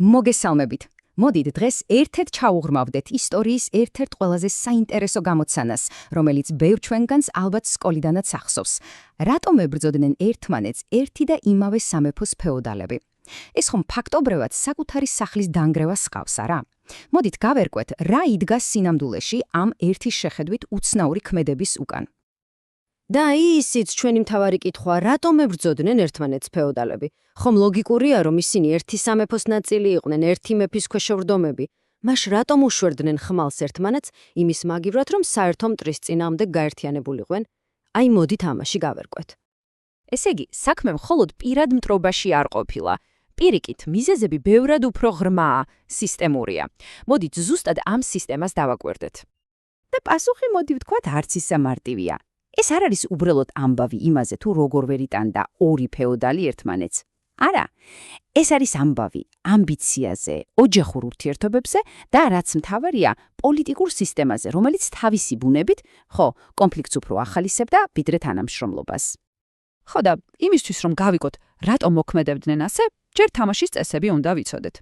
მოგესალმებით. მოდით დღეს ერთად ჩაუღრმავდეთ ისტორიის ერთ-ერთ ყველაზე საინტერესო გამოცანას, რომელიც ბევრ ჩვენგანს ალბათ სკოლიდანაც ახსოვს. რატომ ებრძოდნენ ერთმანეთს ერთი და იმავე სამეფოს ფეოდალები? ეს ხომ ფაქტობრივად საკუთარი სახლის დანგრევას ჰყავს, არა? მოდით გავერკვეთ, რა იდგა სინამდვილეში ამ ერთის შეხედვით უცნაური ქმედების უკან. და ისიც ჩვენი მთავარი კითხვა, რატომ ებრძოდნენ ერთმანეთს ფეოდალები? ხომ ლოგიკურია, რომ ისინი ერთი სამეფოს ნაწილი იყვნენ, ერთი მეფის ქვეშევრდომები. მაშ რატომ უშვერდნენ ხმალს ერთმანეთს იმის მაგივრად, რომ საერთო მტრის წინააღმდეგ გაერთიანებულიყვნენ? აი, მოდით ამაში გავერკვეთ. ესე იგი, საქმე მხოლოდ პირად მტრობაში არ ყოფილა. პირიქით, მიზეზები ბევრად უფრო ღრმაა, სისტემურია. მოდით ზუსტად ამ სისტემას დავაკვირდეთ. და პასუხი მოდი ვთქვათ, არც ისე მარტივია. ეს არ არის უბრალოდ ამბავი იმაზე, თუ როგორ ვერ იტანდა ორი ფეოდალი ერთმანეთს. არა, ეს არის ამბავი ამბიციაზე, ოჯახურ ურთიერთობებზე და რაც მთავარია, პოლიტიკურ სისტემაზე, რომელიც თავისი ბუნებით, კონფლიქტს უფრო ახალისებდა, ვიდრე თანამშრომლობას. ხო და იმისთვის, რომ გავიგოთ, რატომ მოქმედებდნენ ასე, ჯერ თამაშის წესები უნდა ვიცოდეთ.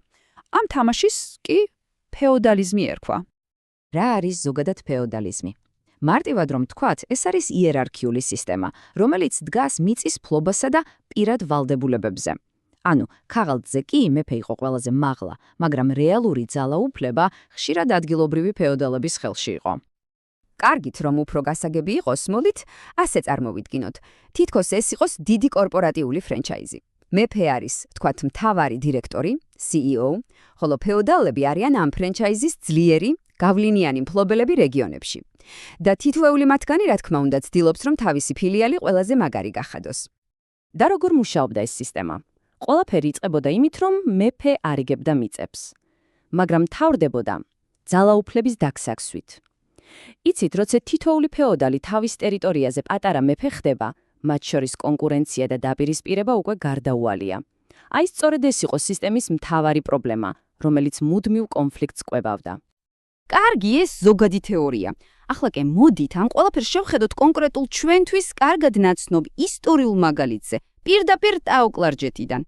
ამ თამაშის კი ფეოდალიზმი ერქვა. რა არის ზოგადად ფეოდალიზმი? მარტივად რომ თქვათ, ეს არის იერარქიული სისტემა, რომელიც დგას მიწის ფლობასა და პირად ვალდებულებებზე. ანუ, ქაღალდზე კი მეფე იყო ყველაზე მაღლა, მაგრამ რეალური ძალაუფლება ხშირად ადგილობრივი ფეოდალების ხელში იყო. კარგით, რომ უფრო გასაგები იყოს, მოდით ასე წარმოვიდგინოთ. თითქოს ეს იყოს დიდი კორპორატიული ფრენჩაიზი. მეფე არის, თქვათ, მთავარი დირექტორი, CEO, ხოლო ფეოდალები არიან ამ ფრენჩაიზის ძლიერი, გავლინიანი მფლობელები რეგიონებში. და თითოეული მათგანი, რა თქმა უნდა, ცდილობს, რომ თავისი ფილიალი ყველაზე მაგარი გახადოს. და როგორ მუშაობდა ეს სისტემა? ყველაფერი იწყებოდა იმით, რომ მეფე არიგებდა მიწებს. მაგრამ მთავრდებოდა ძალაუფლების დაგსაქსვით. იცით, როცა თითოეული ფეოდალი თავის ტერიტორიაზე პატარა მეფე ხდება, მათ შორის კონკურენცია და დაპირისპირება უკვე გარდაუვალია. აი, სწორედ ეს იყო სისტემის მთავარი პრობლემა, რომელიც მუდმივ კონფლიქტს კვებავდა. კარგი, ეს ზოგადი თეორია. ახლა კი მოდით ამ ყველაფერს შევხედოთ კონკრეტულ ჩვენთვის კარგად ნაცნობ ისტორიულ მაგალითზე, პირდაპირ ტაო-კლარჯეთიდან.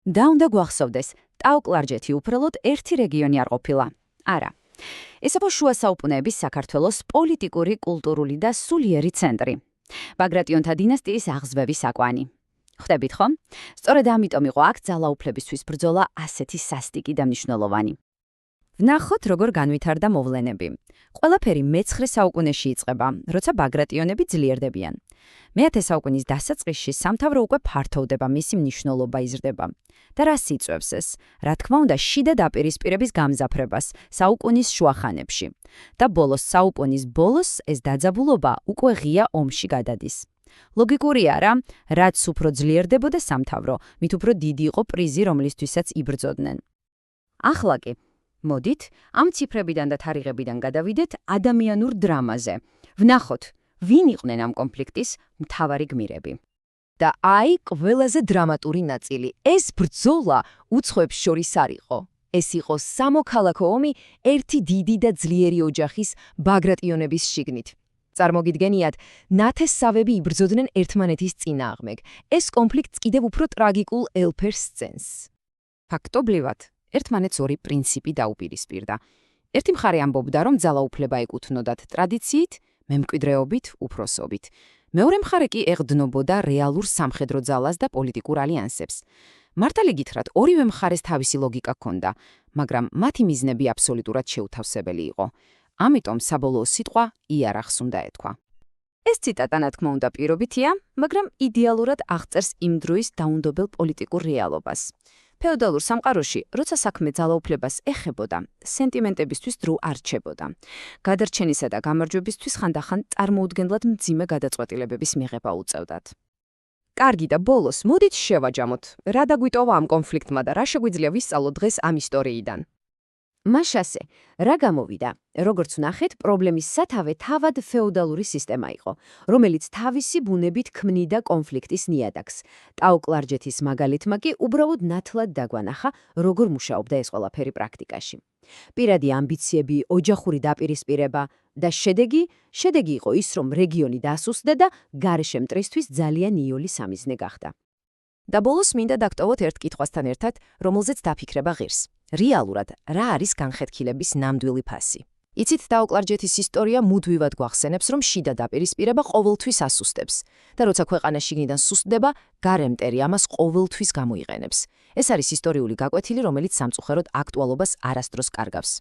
და უნდა გვახსოვდეს, ტაო-კლარჯეთი უბრალოდ ერთი რეგიონი არ ყოფილა. არა. ეს იყო შუა საუკუნეების საქართველოს პოლიტიკური, კულტურული და სულიერი ცენტრი. ბაგრატიონთა დინასტიის აღზევების საკვანი. ხვდებით ხომ? სწორედ ამიტომ იყო აქ ძალაუფლებისთვის ბრძოლა ასეთი სასტიკი და მნიშვნელოვანი. ვნახოთ, როგორ განვითარდა მოვლენები. ყველაფერი მე-9 საუკუნეში იწყება, როცა ბაგრატიონები ძლიერდებიან. მე-10 საუკუნის დასაწყისში სამთავრო უკვე ფართოვდება, მისი მნიშვნელობა იზრდება. და რას იწვევს ეს? რა თქმა უნდა, შიდა დაპირისპირების გამზაფრებას საუკუნის შუახანებში. და ბოლოს საუკუნის ბოლოს ეს დაძაბულობა უკვე ღია ომში გადადის. ლოგიკურია რა, რაც უფრო ძლიერდებოდა სამთავრო, მით უფრო დიდი იყო პრიზი, რომლისთვისაც იბრძოდნენ. ახლა კი მოდით, ამ ციფრებიდან და თარიღებიდან გადავიდეთ ადამიანურ დრამაზე. ვნახოთ, ვინ იყვნენ ამ კონფლიქტის მთავარი გმირები. და აი, ყველაზე დრამატური ნაწილი. ეს ბრძოლა უცხოებს შორის არ იყო. ეს იყო სამოქალაქო ომი ერთი დიდი და ძლიერი ოჯახის ბაგრატიონების შიგნით. წარმოგიდგენიათ, ნათესავები იბრძოდნენ ერთმანეთის წინააღმდეგ. ეს კონფლიქტს კიდევ უფრო ტრაგიკულ ელფერს სცენს. ფაქტობრივად, ერთმანეთს ორი პრინციპი დაუპირისპირდა. ერთი მხარე ამბობდა, რომ ძალაუფლება ეკუთვნოდათ ტრადიციით, მემკვიდრეობით, უფროსობით. მეორე მხარე კი ეყრდნობოდა რეალურ სამხედრო ძალას და პოლიტიკურ ალიანსებს. მართალი გითხრათ, ორივე მხარეს თავისი ლოგიკა ჰქონდა, მაგრამ მათი მიზნები აბსოლუტურად შეუთავსებელი იყო. ამიტომ საბოლოო სიტყვა იარაღს უნდა ეთქვა. ეს ციტატა, რა თქმა უნდა, პირობითია, მაგრამ იდეალურად აღწერს იმ დროის დაუნდობელ პოლიტიკურ რეალობას. ფეოდალურ სამყაროში, როცა საქმე ძალაუფლებას ეხებოდა, სენტიმენტებისთვის დრო არ რჩებოდა. გადარჩენისა და გამარჯვებისთვის ხანდახან წარმოუდგენლად მძიმე გადაწყვეტილებების მიღება უწევდათ. კარგი და ბოლოს, მოდით შევაჯამოთ, რა დაგვიტოვა ამ კონფლიქტმა და რა შეგვიძლია ვისწავლოთ დღეს ამ ისტორიიდან. მაშ ასე, რა გამოვიდა? როგორც ვნახეთ, პრობლემის სათავე თავად ფეოდალური სისტემა იყო, რომელიც თავისი ბუნებით ქმნიდა კონფლიქტის ნიადაგს. ტაო-კლარჯეთის მაგალითმა კი უბრალოდ ნათლად დაგვანახა, როგორ მუშაობდა ეს ყველაფერი პრაქტიკაში. პირადი ამბიციები, ოჯახური დაპირისპირება და შედეგი იყო ის, რომ რეგიონი დასუსტდა და გარეშე მტრისთვის ძალიან იოლი სამიზნე გახდა. და ბოლოს მინდა დაგტოვოთ ერთ კითხვასთან ერთად, რომელზეც დაფიქრება ღირს. რეალურად, რა არის განხეთქილების ნამდვილი ფასი? იცით, დაოკლარჯეთის ისტორია მუდმივად გვახსენებს, რომ შიდა დაპირისპირება ყოველთვის ასუსტებს და როცა ქვეყანა შიგნიდან სუსტდება, გარე მტერი ამას ყოველთვის გამოიყენებს. ეს არის ისტორიული გაკვეთილი, რომელიც სამწუხაროდ აქტუალობას არასდროს კარგავს.